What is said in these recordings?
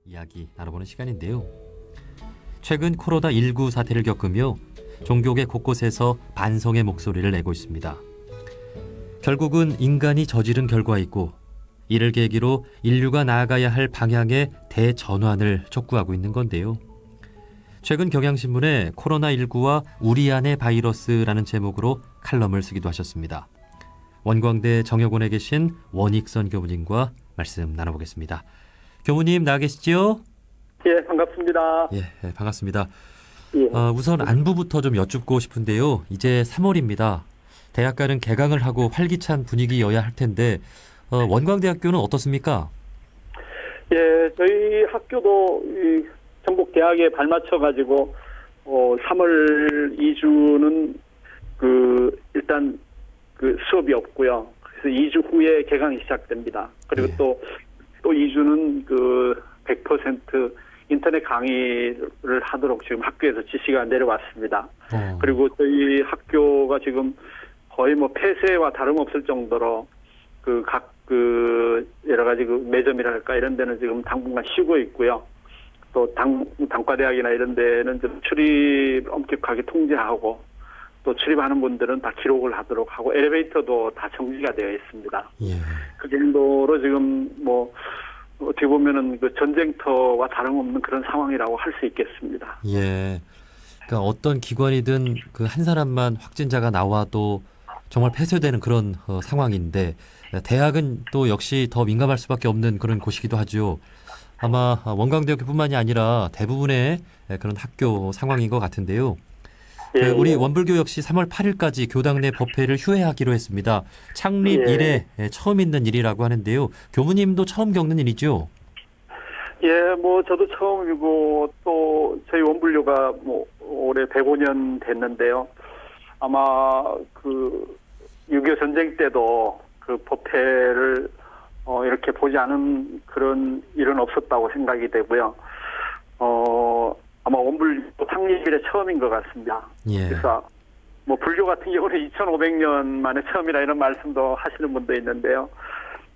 이야기 나눠보는 시간인데요. 최근 코로나19 사태를 겪으며 종교계 곳곳에서 반성의 목소리를 내고 있습니다. 결국은 인간이 저지른 결과이고 이를 계기로 인류가 나아가야 할 방향의 대전환을 촉구하고 있는 건데요. 최근 경향신문에 코로나19와 우리 안의 바이러스라는 제목으로 칼럼을 쓰기도 하셨습니다. 원광대 정여곤에 계신 원익선 교무님과 말씀 나눠보겠습니다. 교무님 나와 계시죠? 예, 반갑습니다. 예, 반갑습니다. 예. 우선 안부부터 좀 여쭙고 싶은데요. 이제 3월입니다. 대학가는 개강을 하고 활기찬 분위기여야 할 텐데 원광대학교는 어떻습니까? 예, 저희 학교도 이 전국 대학에 발맞춰가지고 3월 2주는 일단 수업이 없고요. 그래서 2주 후에 개강이 시작됩니다. 그리고 예. 또 2주는 100% 인터넷 강의를 하도록 지금 학교에서 지시가 내려왔습니다. 그리고 저희 학교가 지금 거의 폐쇄와 다름없을 정도로 각 여러 가지 매점이랄까 이런 데는 지금 당분간 쉬고 있고요. 또 단과대학이나 이런 데는 좀 출입 엄격하게 통제하고 또 출입하는 분들은 다 기록을 하도록 하고 엘리베이터도 다 정지가 되어 있습니다. 예. 그 정도로 지금 어떻게 보면은 전쟁터와 다름없는 그런 상황이라고 할 수 있겠습니다. 예. 그러니까 어떤 기관이든 한 사람만 확진자가 나와도 정말 폐쇄되는 그런 상황인데 대학은 또 역시 더 민감할 수밖에 없는 그런 곳이기도 하죠. 아마 원광대학교뿐만이 아니라 대부분의 그런 학교 상황인 것 같은데요. 예, 우리 원불교 역시 3월 8일까지 교당 내 법회를 휴회하기로 했습니다. 창립 예. 이래 처음 있는 일이라고 하는데요. 교무님도 처음 겪는 일이죠? 예, 저도 처음이고 또 저희 원불교가 올해 105년 됐는데요. 아마 6.25 전쟁 때도 법회를 이렇게 보지 않은 그런 일은 없었다고 생각이 되고요. 아마 원불교 창립 이래 처음인 것 같습니다. 예. 그래서 불교 같은 경우는 2500년 만에 처음이라 이런 말씀도 하시는 분도 있는데요.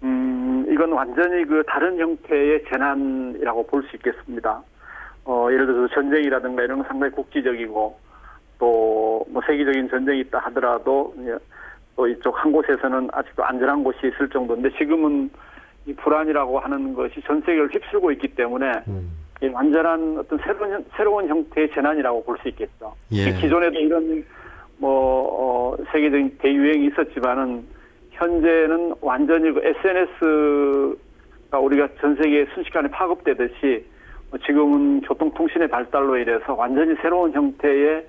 이건 완전히 다른 형태의 재난이라고 볼 수 있겠습니다. 예를 들어서 전쟁이라든가 이런 건 상당히 국지적이고 또 세계적인 전쟁이 있다 하더라도 또 이쪽 한 곳에서는 아직도 안전한 곳이 있을 정도인데 지금은 이 불안이라고 하는 것이 전 세계를 휩쓸고 있기 때문에 완전한 어떤 새로운 형태의 재난이라고 볼 수 있겠죠. 예. 기존에도 이런 세계적인 대유행이 있었지만은 현재는 완전히 SNS가 우리가 전 세계에 순식간에 파급되듯이 지금은 교통통신의 발달로 인해서 완전히 새로운 형태의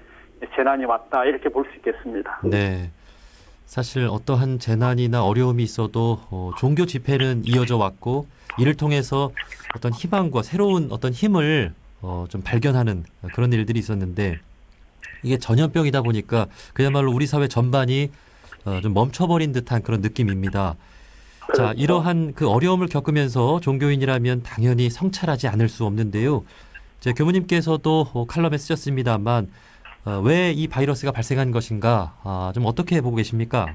재난이 왔다 이렇게 볼 수 있겠습니다. 네. 사실 어떠한 재난이나 어려움이 있어도 종교 집회는 이어져 왔고 이를 통해서 어떤 희망과 새로운 어떤 힘을 좀 발견하는 그런 일들이 있었는데 이게 전염병이다 보니까 그야말로 우리 사회 전반이 좀 멈춰버린 듯한 그런 느낌입니다. 자, 이러한 어려움을 겪으면서 종교인이라면 당연히 성찰하지 않을 수 없는데요. 교무님께서도 칼럼에 쓰셨습니다만 왜 이 바이러스가 발생한 것인가 좀 어떻게 보고 계십니까?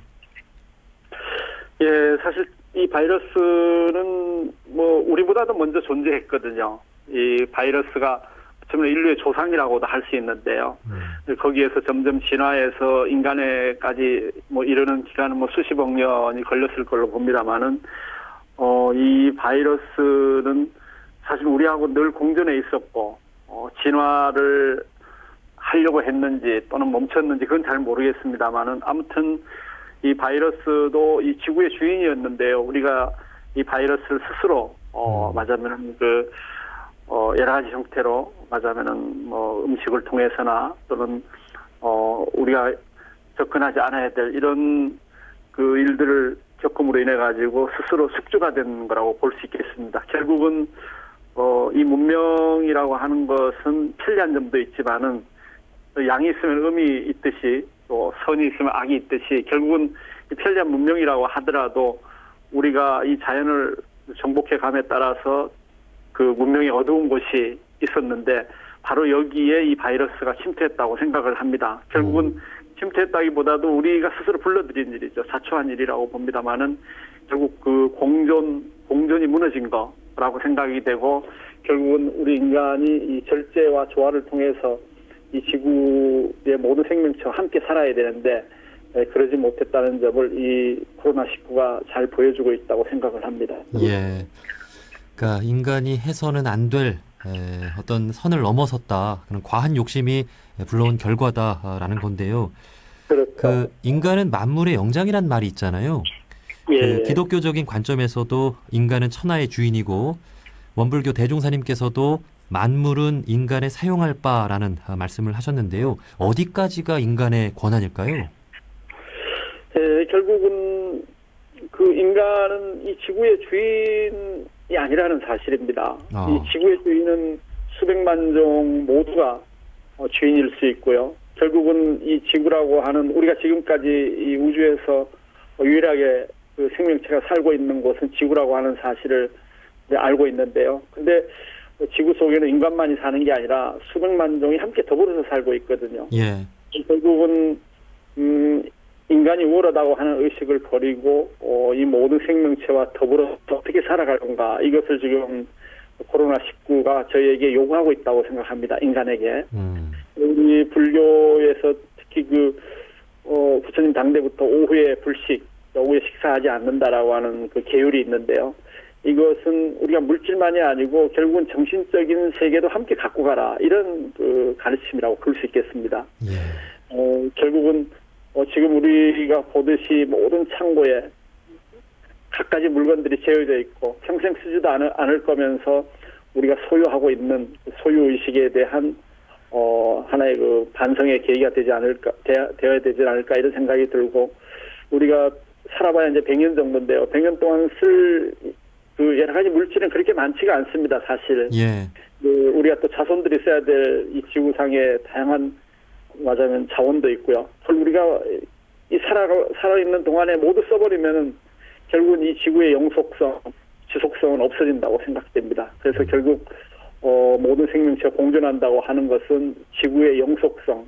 예, 사실 이 바이러스는 우리보다도 먼저 존재했거든요. 이 바이러스가 어쩌면 인류의 조상이라고도 할 수 있는데요. 거기에서 점점 진화해서 인간에까지 이르는 기간은 수십억 년이 걸렸을 걸로 봅니다만은 이 바이러스는 사실 우리하고 늘 공존해 있었고 진화를 하려고 했는지 또는 멈췄는지 그건 잘 모르겠습니다만은 아무튼 이 바이러스도 이 지구의 주인이었는데요. 우리가 이 바이러스를 스스로 말하자면 여러 가지 형태로 말하자면은 음식을 통해서나 또는 우리가 접근하지 않아야 될 이런 일들을 겪음으로 인해 가지고 스스로 숙주가 된 거라고 볼 수 있겠습니다. 결국은 이 문명이라고 하는 것은 편리한 점도 있지만은 양이 있으면 음이 있듯이 또 선이 있으면 악이 있듯이 결국은 편리한 문명이라고 하더라도 우리가 이 자연을 정복해 감에 따라서 문명의 어두운 곳이 있었는데 바로 여기에 이 바이러스가 침투했다고 생각을 합니다. 결국은 침투했다기보다도 우리가 스스로 불러들인 일이죠. 자초한 일이라고 봅니다만은 결국 공존이 무너진 거 거라고 생각이 되고 결국은 우리 인간이 이 절제와 조화를 통해서 이 지구의 모든 생명체와 함께 살아야 되는데 그러지 못했다는 점을 이 코로나19가 잘 보여주고 있다고 생각을 합니다. 예. 그러니까 인간이 해서는 안 될 어떤 선을 넘어섰다. 그런 과한 욕심이 불러온 결과다라는 건데요. 그렇죠. 그 인간은 만물의 영장이란 말이 있잖아요. 예. 그 기독교적인 관점에서도 인간은 천하의 주인이고 원불교 대종사님께서도 만물은 인간의 사용할 바라는 말씀을 하셨는데요. 어디까지가 인간의 권한일까요? 결국은 그 인간은 이 지구의 주인이 아니라는 사실입니다. 이 지구의 주인은 수백만 종 모두가 주인일 수 있고요. 결국은 이 지구라고 하는 우리가 지금까지 이 우주에서 유일하게 그 생명체가 살고 있는 곳은 지구라고 하는 사실을 알고 있는데요. 근데 지구 속에는 인간만이 사는 게 아니라 수백만 종이 함께 더불어서 살고 있거든요. 예. 결국은 인간이 우월하다고 하는 의식을 버리고 이 모든 생명체와 더불어 어떻게 살아갈 건가 이것을 지금 코로나19가 저희에게 요구하고 있다고 생각합니다. 인간에게. 우리 불교에서 특히 부처님 당대부터 오후에 불식, 오후에 식사하지 않는다라고 하는 그 계율이 있는데요. 이것은 우리가 물질만이 아니고 결국은 정신적인 세계도 함께 갖고 가라 이런 그 가르침이라고 볼 수 있겠습니다. 예. 결국은 지금 우리가 보듯이 모든 창고에 갖가지 물건들이 재어져 있고 평생 쓰지도 않을 거면서 우리가 소유하고 있는 소유 의식에 대한 하나의 그 반성의 계기가 되지 않을까 되어야 되지 않을까 이런 생각이 들고 우리가 살아봐야 이제 100년 정도인데요. 100년 동안 쓸 그 여러 가지 물질은 그렇게 많지가 않습니다. 사실. 예. 우리가 또 자손들이 써야 될 이 지구상의 다양한 맞아면 자원도 있고요. 우리가 이 살아있는 동안에 모두 써버리면은 결국은 이 지구의 영속성, 지속성은 없어진다고 생각됩니다. 그래서 결국 모든 생명체가 공존한다고 하는 것은 지구의 영속성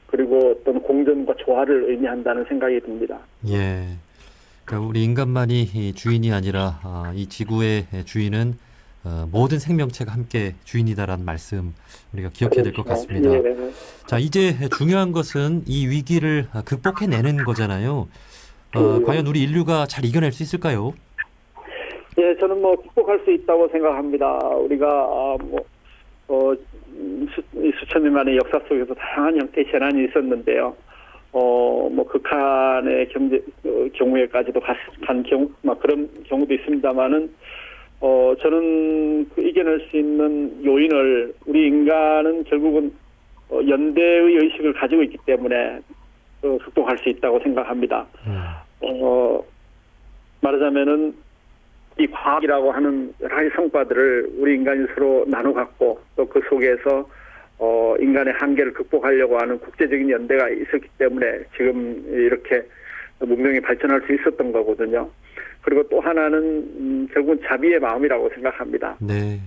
그리고 어떤 공존과 조화를 의미한다는 생각이 듭니다. 예. 그러니까 우리 인간만이 이 주인이 아니라 이 지구의 주인은 모든 생명체가 함께 주인이다라는 말씀 우리가 기억해야 될 것 같습니다. 예. 자, 이제 중요한 것은 이 위기를 극복해내는 거잖아요. 과연 우리 인류가 잘 이겨낼 수 있을까요? 예, 저는 극복할 수 있다고 생각합니다. 우리가 수천 년 만의 역사 속에서 다양한 형태의 재난이 있었는데요. 극한의 경우에까지도 간 경우, 그런 경우도 있습니다만은, 저는 이겨낼 수 있는 요인을 우리 인간은 결국은 연대의 의식을 가지고 있기 때문에 극복할 수 있다고 생각합니다. 말하자면은 이 과학이라고 하는 여러 가지 성과들을 우리 인간이 서로 나눠 갖고 또 그 속에서 인간의 한계를 극복하려고 하는 국제적인 연대가 있었기 때문에 지금 이렇게 문명이 발전할 수 있었던 거거든요. 그리고 또 하나는 결국은 자비의 마음이라고 생각합니다. 네.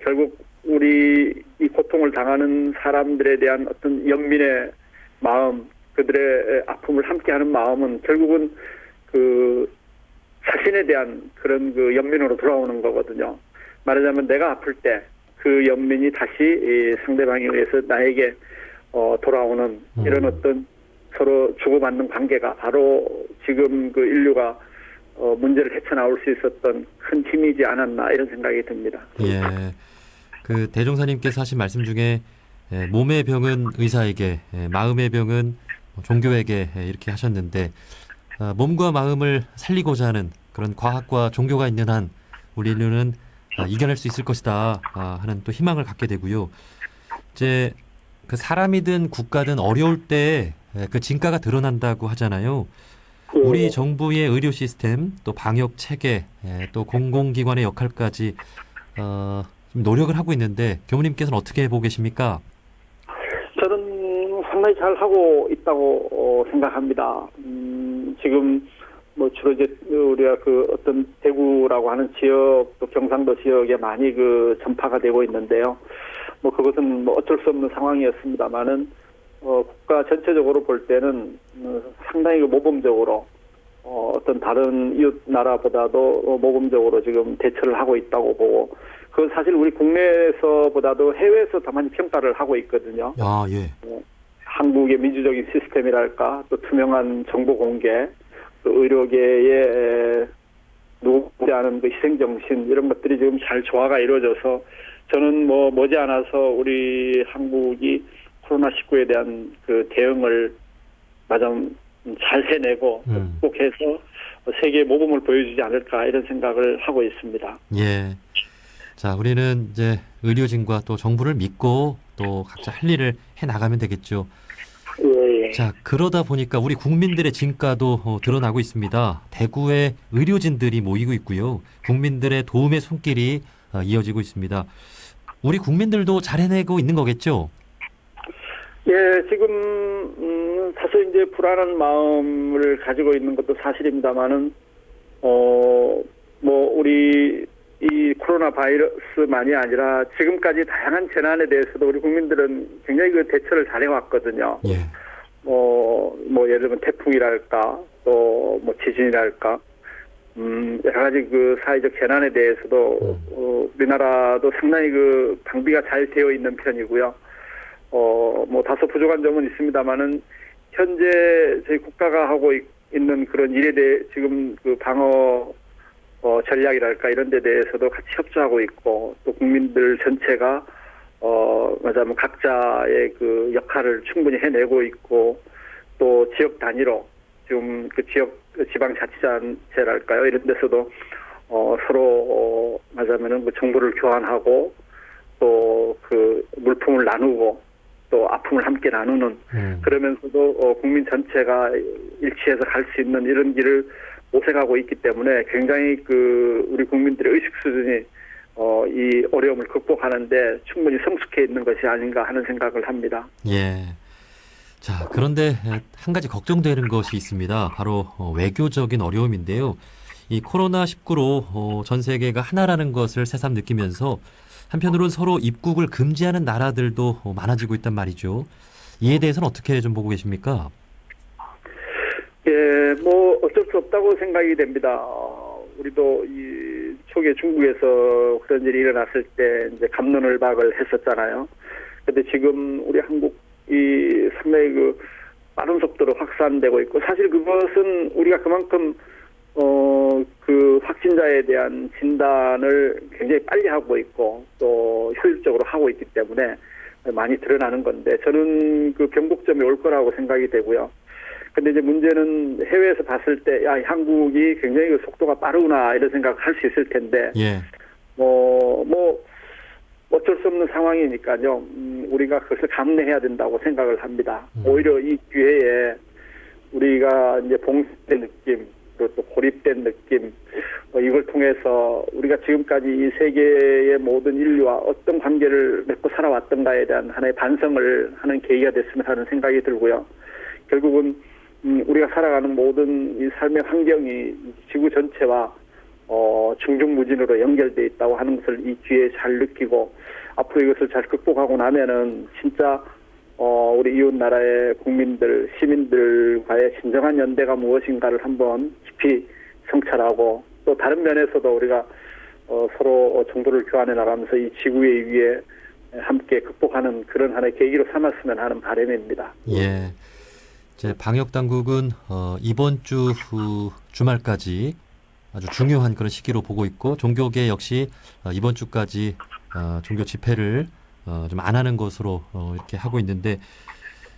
결국 우리 이 고통을 당하는 사람들에 대한 어떤 연민의 마음, 그들의 아픔을 함께하는 마음은 결국은 그 자신에 대한 그런 그 연민으로 돌아오는 거거든요. 말하자면 내가 아플 때 그 연민이 다시 상대방에 의해서 나에게 돌아오는 이런 어떤 서로 주고받는 관계가 바로 지금 그 인류가 문제를 헤쳐나올 수 있었던 큰 힘이지 않았나 이런 생각이 듭니다. 예. 그 대종사님께서 하신 말씀 중에 몸의 병은 의사에게, 마음의 병은 종교에게 이렇게 하셨는데 몸과 마음을 살리고자 하는 그런 과학과 종교가 있는 한 우리 인류는 이겨낼 수 있을 것이다 하는 또 희망을 갖게 되고요. 이제 그 사람이든 국가든 어려울 때 그 진가가 드러난다고 하잖아요. 우리 정부의 의료 시스템, 또 방역 체계, 또 공공기관의 역할까지 좀 노력을 하고 있는데 교무님께서는 어떻게 보고 계십니까? 저는 상당히 잘 하고 있다고 생각합니다. 지금 주로 이제 우리가 그 어떤 대구라고 하는 지역 또 경상도 지역에 많이 그 전파가 되고 있는데요. 그것은 어쩔 수 없는 상황이었습니다만은 국가 전체적으로 볼 때는 상당히 모범적으로 어떤 다른 이웃 나라보다도 모범적으로 지금 대처를 하고 있다고 보고, 그건 사실 우리 국내에서보다도 해외에서 더 많이 평가를 하고 있거든요. 아, 예. 한국의 민주적인 시스템이랄까, 또 투명한 정보 공개, 또 의료계의 누구지 않은 그 희생정신, 이런 것들이 지금 잘 조화가 이루어져서 저는 머지않아서 우리 한국이 코로나19에 대한 그 대응을 마좀 잘 해내고 극복해서 세계의 모범을 보여주지 않을까, 이런 생각을 하고 있습니다. 예. 자, 우리는 이제 의료진과 또 정부를 믿고 또 각자 할 일을 해 나가면 되겠죠. 예, 예. 자, 그러다 보니까 우리 국민들의 진가도 드러나고 있습니다. 대구에 의료진들이 모이고 있고요. 국민들의 도움의 손길이 이어지고 있습니다. 우리 국민들도 잘 해내고 있는 거겠죠? 예, 지금 사실 이제 불안한 마음을 가지고 있는 것도 사실입니다만은 우리 이 코로나 바이러스만이 아니라 지금까지 다양한 재난에 대해서도 우리 국민들은 굉장히 그 대처를 잘 해왔거든요. 예. 예를 들면 태풍이랄까, 또 지진이랄까, 여러 가지 그 사회적 재난에 대해서도 우리나라도 상당히 그 방비가 잘 되어 있는 편이고요. 다소 부족한 점은 있습니다만은 현재 저희 국가가 하고 있는 그런 일에 대해 지금 그 방어 전략이랄까, 이런 데 대해서도 같이 협조하고 있고, 또 국민들 전체가 말하자면 각자의 그 역할을 충분히 해내고 있고, 또 지역 단위로 지금 그 지방자치단체랄까요, 이런 데서도 서로 말하자면은 그 정보를 교환하고, 또 그 물품을 나누고, 또 아픔을 함께 나누는, 그러면서도 국민 전체가 일치해서 갈 수 있는 이런 길을 모색하고 있기 때문에 굉장히 그 우리 국민들의 의식 수준이 이 어려움을 극복하는데 충분히 성숙해 있는 것이 아닌가 하는 생각을 합니다. 예. 자, 그런데 한 가지 걱정되는 것이 있습니다. 바로 외교적인 어려움인데요. 이 코로나19로 전 세계가 하나라는 것을 새삼 느끼면서 한편으로는 서로 입국을 금지하는 나라들도 많아지고 있단 말이죠. 이에 대해서는 어떻게 좀 보고 계십니까? 예, 어쩔 수 없다고 생각이 됩니다. 우리도 이 초기에 중국에서 그런 일이 일어났을 때 이제 갑론을박을 했었잖아요. 근데 지금 우리 한국이 상당히 그 빠른 속도로 확산되고 있고, 사실 그것은 우리가 그만큼 그 확진자에 대한 진단을 굉장히 빨리 하고 있고, 또 효율적으로 하고 있기 때문에 많이 드러나는 건데, 저는 그 변곡점이 올 거라고 생각이 되고요. 근데 이제 문제는 해외에서 봤을 때, 야, 한국이 굉장히 그 속도가 빠르구나, 이런 생각을 할 수 있을 텐데, 예. 어쩔 수 없는 상황이니까요. 우리가 그것을 감내해야 된다고 생각을 합니다. 오히려 이 기회에 우리가 이제 봉쇄된 느낌, 그리고 또 고립된 느낌, 이걸 통해서 우리가 지금까지 이 세계의 모든 인류와 어떤 관계를 맺고 살아왔던가에 대한 하나의 반성을 하는 계기가 됐으면 하는 생각이 들고요. 결국은 우리가 살아가는 모든 이 삶의 환경이 지구 전체와 중중무진으로 연결되어 있다고 하는 것을 이 기회에 잘 느끼고, 앞으로 이것을 잘 극복하고 나면은 진짜 우리 이웃 나라의 국민들, 시민들과의 진정한 연대가 무엇인가를 한번 깊이 성찰하고, 또 다른 면에서도 우리가 서로 정보를 교환해 나가면서 이 지구의 위에 함께 극복하는 그런 하나의 계기로 삼았으면 하는 바람입니다. 예. 이제 방역 당국은 이번 주 주말까지 아주 중요한 그런 시기로 보고 있고, 종교계 역시 이번 주까지 종교 집회를 좀 안 하는 것으로 이렇게 하고 있는데,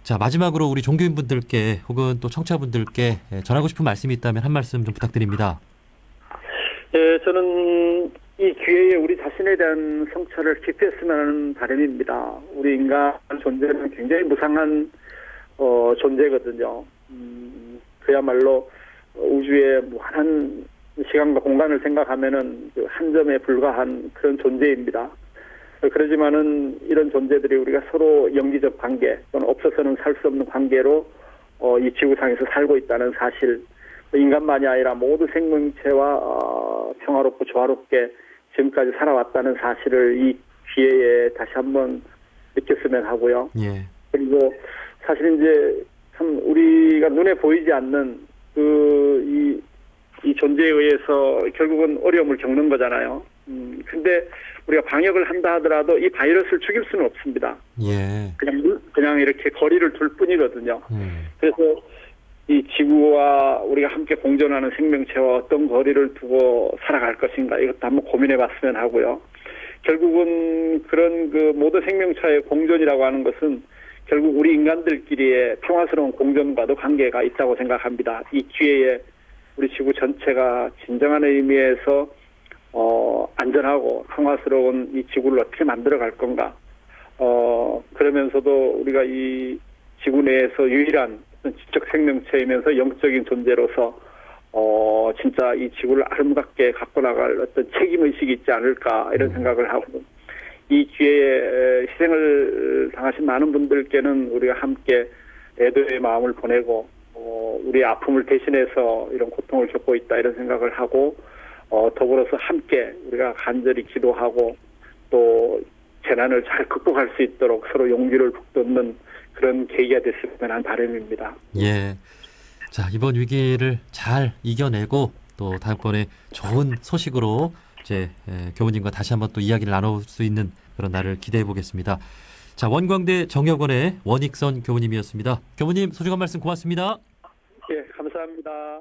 자, 마지막으로 우리 종교인분들께 혹은 또 청취자분들께 전하고 싶은 말씀이 있다면 한 말씀 좀 부탁드립니다. 예, 저는 이 기회에 우리 자신에 대한 성찰을 깊이 했으면 하는 바람입니다. 우리 인간 존재는 굉장히 무상한 존재거든요. 그야말로 우주의 무한한 시간과 공간을 생각하면은 그 한 점에 불과한 그런 존재입니다. 그러지만은 이런 존재들이 우리가 서로 영지적 관계 또는 없어서는 살 수 없는 관계로 이 지구상에서 살고 있다는 사실, 인간만이 아니라 모든 생명체와 평화롭고 조화롭게 지금까지 살아왔다는 사실을 이 기회에 다시 한번 느꼈으면 하고요. 예. 그리고 사실 이제 참 우리가 눈에 보이지 않는 이 존재에 의해서 결국은 어려움을 겪는 거잖아요. 근데 우리가 방역을 한다 하더라도 이 바이러스를 죽일 수는 없습니다. 예. 그냥 이렇게 거리를 둘 뿐이거든요. 그래서 이 지구와 우리가 함께 공존하는 생명체와 어떤 거리를 두고 살아갈 것인가 이것도 한번 고민해 봤으면 하고요. 결국은 그런 그 모든 생명체의 공존이라고 하는 것은 결국 우리 인간들끼리의 평화스러운 공존과도 관계가 있다고 생각합니다. 이 기회에 우리 지구 전체가 진정한 의미에서 안전하고 평화스러운 이 지구를 어떻게 만들어갈 건가. 그러면서도 우리가 이 지구 내에서 유일한 지적 생명체이면서 영적인 존재로서 진짜 이 지구를 아름답게 갖고 나갈 어떤 책임의식이 있지 않을까 이런 생각을 하고 이 기회에 희생을 당하신 많은 분들께는 우리가 함께 애도의 마음을 보내고 우리의 아픔을 대신해서 이런 고통을 겪고 있다 이런 생각을 하고 더불어서 함께 우리가 간절히 기도하고 또 재난을 잘 극복할 수 있도록 서로 용기를 북돋는 그런 계기가 됐으면 하는 바람입니다. 예. 자, 이번 위기를 잘 이겨내고 또 다음번에 좋은 소식으로 이제 교우님과 다시 한번 또 이야기를 나눌 수 있는 그런 날을 기대해 보겠습니다. 자, 원광대 정혁원의 원익선 교우님이었습니다. 교우님 소중한 말씀 고맙습니다. 예, 감사합니다.